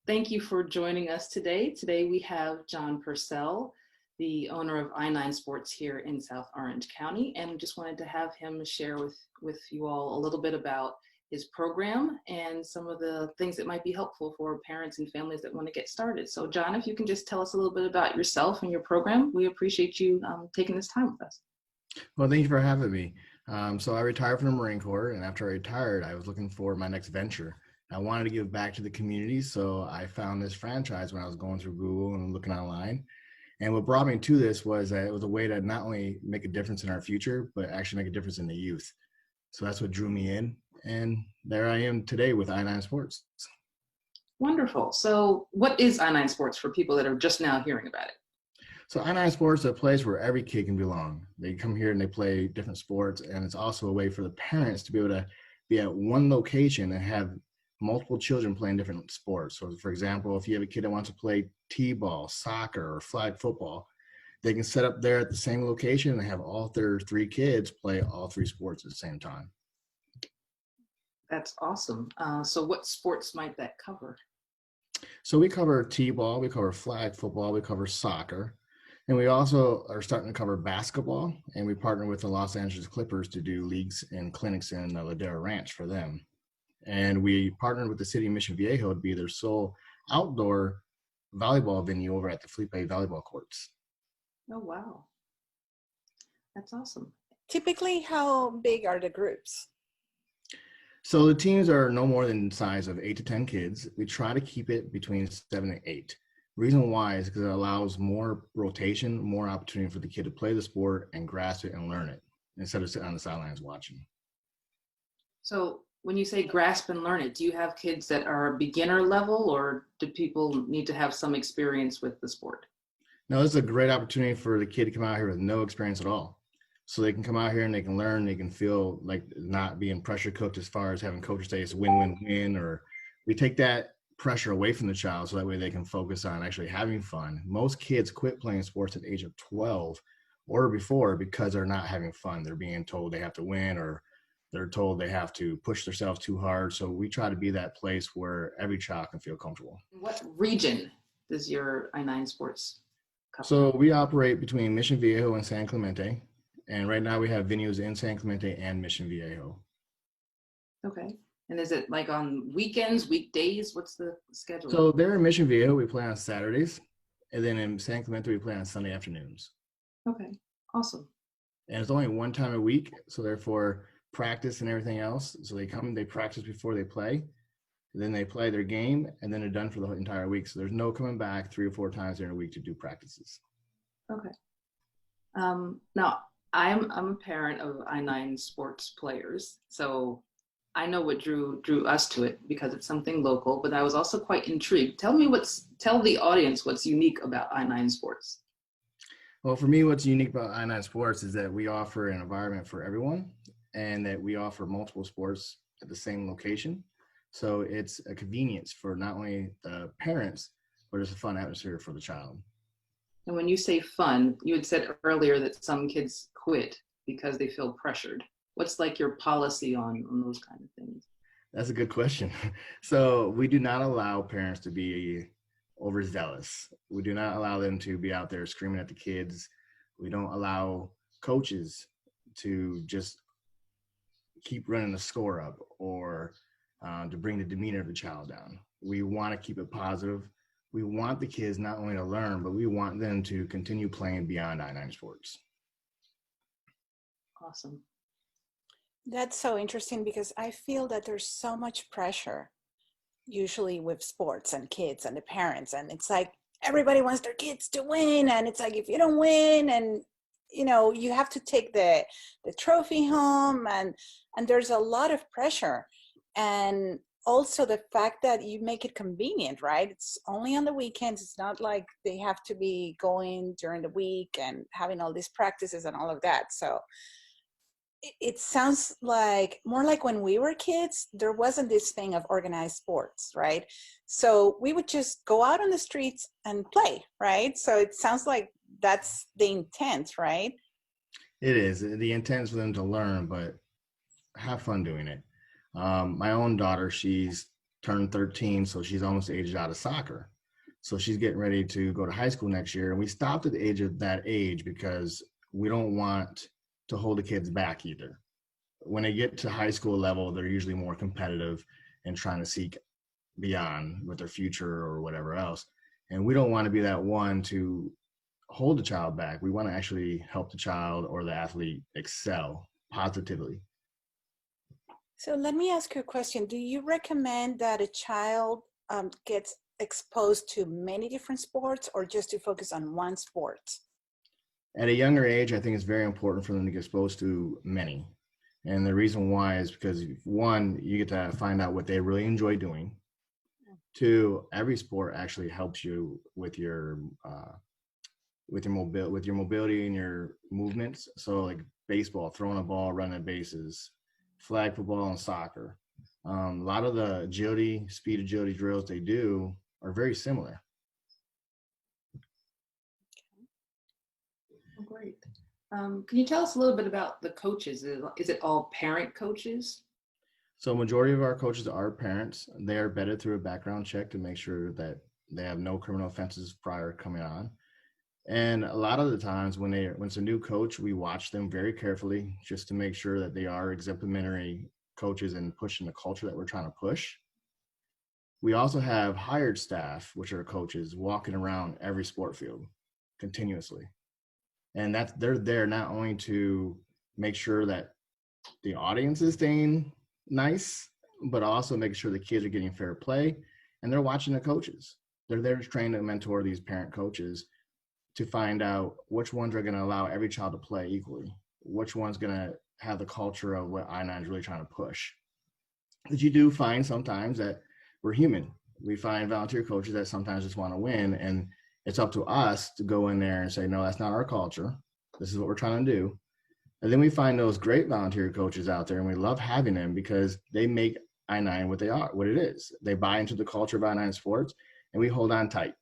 Thank you for joining us today. Today we have John Purcell, the owner of I9 Sports here in South Orange County, and just wanted to have him share with you all a little bit about his program and some of the things that might be helpful for parents and families that want to get started. So John, if you can just tell us a little bit about yourself and your program, we appreciate you taking this time with us. Well, thank you for having me. So I retired from the Marine Corps, and after I retired, I was looking for my next venture. I wanted to give back to the community, so I found this franchise when I was going through Google and looking online. And what brought me to this was that it was a way to not only make a difference in our future, but actually make a difference in the youth. So that's what drew me in. And there I am today with I9 Sports. Wonderful. So what is I9 Sports for people that are just now hearing about it? So I9 Sports is a place where every kid can belong. They come here and they play different sports, and it's also a way for the parents to be able to be at one location and have multiple children playing different sports. So for example, if you have a kid that wants to play t-ball, soccer, or flag football, they can set up there at the same location and have all their three kids play all three sports at the same time. That's awesome. So what sports might that cover? So we cover t-ball, we cover flag football, we cover soccer, and we also are starting to cover basketball, and we partner with the Los Angeles Clippers to do leagues and clinics in Ladera Ranch for them. And we partnered with the city of Mission Viejo to be their sole outdoor volleyball venue over at the Felipe volleyball courts. Oh, wow. That's awesome. Typically, how big are the groups? So the teams are no more than the size of 8 to 10 kids. We try to keep it between 7 and 8. The reason why is because it allows more rotation, more opportunity for the kid to play the sport and grasp it and learn it instead of sitting on the sidelines watching. So when you say grasp and learn it, do you have kids that are beginner level, or do people need to have some experience with the sport? No, this is a great opportunity for the kid to come out here with no experience at all. So they can come out here and they can learn, they can feel like not being pressure cooked as far as having coaches say it's win-win-win, or we take that pressure away from the child so that way they can focus on actually having fun. Most kids quit playing sports at the age of 12 or before because they're not having fun. They're being told they have to win, or they're told they have to push themselves too hard. So we try to be that place where every child can feel comfortable. What region does your I9 Sports cover? So we operate between Mission Viejo and San Clemente. And right now we have venues in San Clemente and Mission Viejo. Okay. And is it like on weekends, weekdays? What's the schedule? So there in Mission Viejo, we play on Saturdays. And then in San Clemente, we play on Sunday afternoons. Okay. Awesome. And it's only one time a week. So therefore, practice and everything else. So they come, they practice before they play. Then they play their game, and then they're done for the entire week. So there's no coming back 3 or 4 times during a week to do practices. Okay. Now, I'm a parent of I9 Sports players, so I know what drew us to it because it's something local, but I was also quite intrigued. Tell the audience what's unique about I9 Sports. Well, for me, what's unique about I9 Sports is that we offer an environment for everyone, and that we offer multiple sports at the same location. So it's a convenience for not only the parents, but it's a fun atmosphere for the child. And when you say fun, you had said earlier that some kids quit because they feel pressured. What's like your policy on those kind of things? That's a good question. So we do not allow parents to be overzealous. We do not allow them to be out there screaming at the kids. We don't allow coaches to just keep running the score up or to bring the demeanor of the child down. We want to keep it positive. We want the kids not only to learn, but we want them to continue playing beyond I9 Sports. Awesome. That's so interesting because I feel that there's so much pressure usually with sports and kids and the parents. And it's like everybody wants their kids to win. And it's like, if you don't win and you have to take the trophy home, and there's a lot of pressure. And also the fact that you make it convenient, right? It's only on the weekends. It's not like they have to be going during the week and having all these practices and all of that. So it sounds like more like when we were kids, there wasn't this thing of organized sports, right? So we would just go out on the streets and play, right? So it sounds like that's the intent, right? It is. The intent is for them to learn, but have fun doing it. My own daughter, she's turned 13, so she's almost aged out of soccer. So she's getting ready to go to high school next year. And we stopped at the age of that age because we don't want to hold the kids back either. When they get to high school level, they're usually more competitive and trying to seek beyond with their future or whatever else. And we don't want to be that one to hold the child back. We want to actually help the child or the athlete excel positively. So let me ask you a question. Do you recommend that a child gets exposed to many different sports, or just to focus on one sport? At a younger age, I think it's very important for them to get exposed to many. And the reason why is because, one, you get to find out what they really enjoy doing. Two, every sport actually helps you with your mobility and your movements. So like baseball, throwing a ball, running bases, flag football, and soccer. A lot of the speed agility drills they do are very similar. Oh, great. Can you tell us a little bit about the coaches? Is it all parent coaches? So majority of our coaches are parents. They are vetted through a background check to make sure that they have no criminal offenses prior coming on. And a lot of the times when it's a new coach, we watch them very carefully just to make sure that they are exemplary coaches and pushing the culture that we're trying to push. We also have hired staff, which are coaches, walking around every sport field continuously. And they're there not only to make sure that the audience is staying nice, but also make sure the kids are getting fair play, and they're watching the coaches. They're there to train and mentor these parent coaches to find out which ones are going to allow every child to play equally, which one's going to have the culture of what I-9 is really trying to push. But you do find sometimes that we're human. We find volunteer coaches that sometimes just want to win, and it's up to us to go in there and say, no, that's not our culture. This is what we're trying to do. And then we find those great volunteer coaches out there, and we love having them because they make I-9 what it is. They buy into the culture of I-9 sports, and we hold on tight.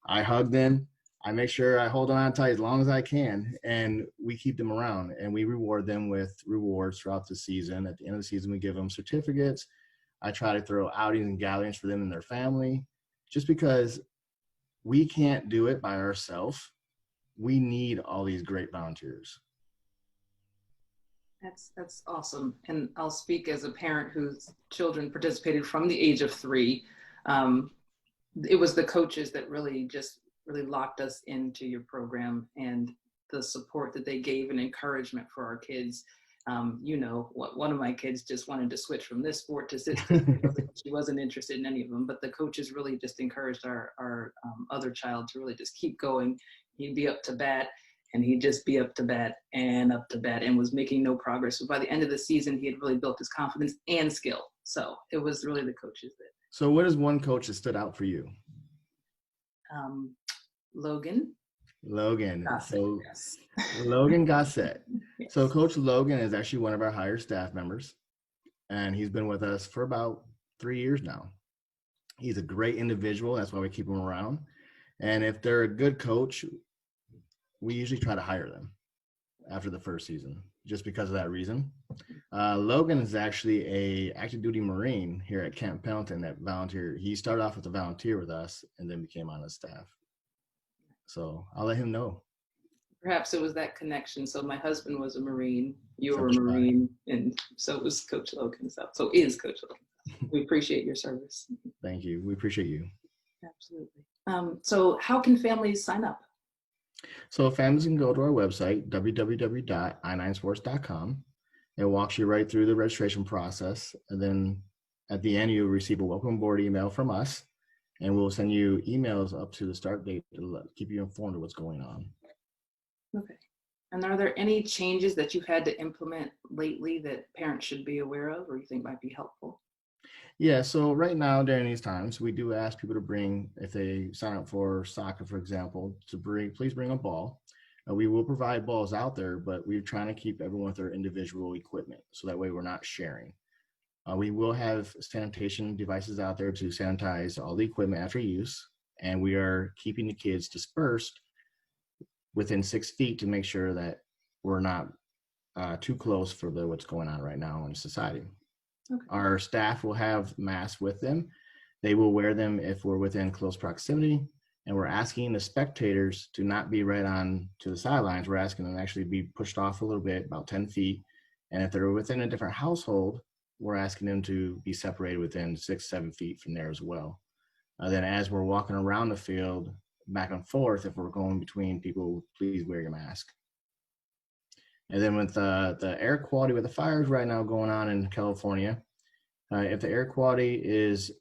I hug them. I make sure I hold on tight as long as I can, and we keep them around, and we reward them with rewards throughout the season. At the end of the season, we give them certificates. I try to throw outings and gatherings for them and their family, just because we can't do it by ourselves. We need all these great volunteers. That's awesome. And I'll speak as a parent whose children participated from the age of 3. It was the coaches that really locked us into your program, and the support that they gave and encouragement for our kids. One of my kids just wanted to switch from this sport to this. She wasn't interested in any of them, but the coaches really just encouraged our other child to really just keep going. He'd be up to bat, and he'd just be up to bat and was making no progress. So by the end of the season, he had really built his confidence and skill. So it was really the coaches that. So what is one coach that stood out for you? Logan. Gossett, so yes. Logan Gossett. Yes. So Coach Logan is actually one of our higher staff members, and he's been with us for about 3 years now. He's a great individual. That's why we keep him around. And if they're a good coach, we usually try to hire them after the first season, just because of that reason. Logan is actually a active duty Marine here at Camp Pendleton that volunteered. He started off as a volunteer with us and then became on the staff. So I'll let him know. Perhaps it was that connection. So my husband was a Marine, you were a Marine, and so was Coach Logan. So is Coach Logan. We appreciate your service. Thank you. We appreciate you. Absolutely. So how can families sign up? So families can go to our website, www.i9sports.com. It walks you right through the registration process. And then at the end, you'll receive a welcome board email from us, and we'll send you emails up to the start date to keep you informed of what's going on. Okay. And are there any changes that you've had to implement lately that parents should be aware of or you think might be helpful? Yeah, so right now during these times, we do ask people to bring, if they sign up for soccer, for example, please bring a ball. We will provide balls out there, but we're trying to keep everyone with their individual equipment, so that way we're not sharing. We will have sanitation devices out there to sanitize all the equipment after use, and we are keeping the kids dispersed within 6 feet to make sure that we're not too close for what's going on right now in society. Okay. Our staff will have masks with them. They will wear them if we're within close proximity, and we're asking the spectators to not be right on to the sidelines. We're asking them to actually be pushed off a little bit, about 10 feet. And if they're within a different household, we're asking them to be separated within 6-7 feet from there as well. Then as we're walking around the field back and forth, if we're going between people, please wear your mask. And then with the air quality with the fires right now going on in California, if the air quality is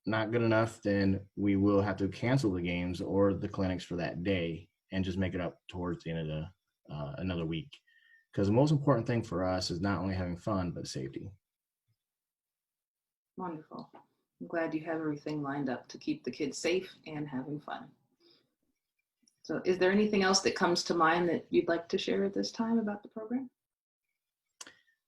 not good enough, then we will have to cancel the games or the clinics for that day and just make it up towards the end of the another week. Because the most important thing for us is not only having fun, but safety. Wonderful. I'm glad you have everything lined up to keep the kids safe and having fun. So is there anything else that comes to mind that you'd like to share at this time about the program?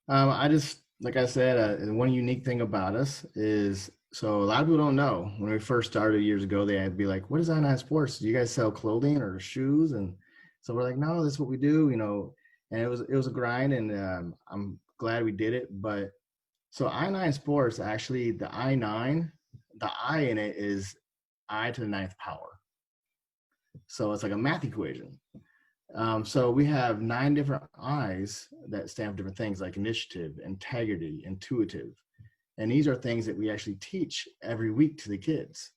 I just, like I said, one unique thing about us is, so a lot of people don't know, when we first started years ago, they'd be like, what is I9 Sports? Do you guys sell clothing or shoes? And so we're like, no, this is what we do, you know, and it was a grind, and I'm glad we did it. But so I9 Sports, actually, the I9, the I in it is I to the 9th power. So it's like a math equation. So we have 9 different I's that stand for different things, like initiative, integrity, intuitive. And these are things that we actually teach every week to the kids.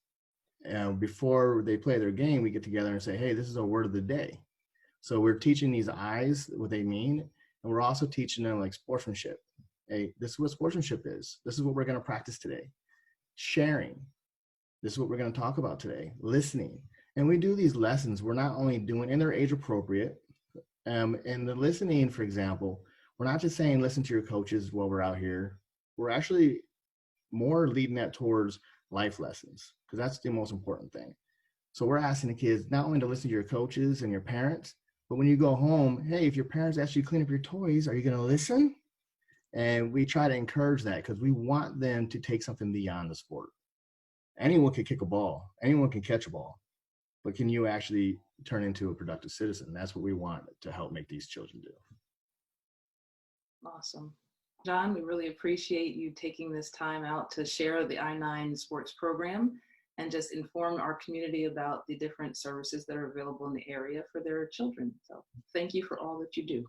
Before they play their game, we get together and say, hey, this is our word of the day. So we're teaching these I's what they mean. And we're also teaching them like sportsmanship. Hey, this is what sportsmanship is. This is what we're going to practice today. Sharing. This is what we're going to talk about today. Listening. And we do these lessons. We're not only doing, and they're age appropriate. And the listening, for example, we're not just saying listen to your coaches while we're out here. We're actually more leading that towards life lessons, because that's the most important thing. So we're asking the kids not only to listen to your coaches and your parents, but when you go home, hey, if your parents ask you to clean up your toys, are you going to listen? And we try to encourage that because we want them to take something beyond the sport. Anyone can kick a ball. Anyone can catch a ball. But can you actually turn into a productive citizen? That's what we want to help make these children do. Awesome. John, we really appreciate you taking this time out to share the I9 Sports program and just inform our community about the different services that are available in the area for their children. So thank you for all that you do.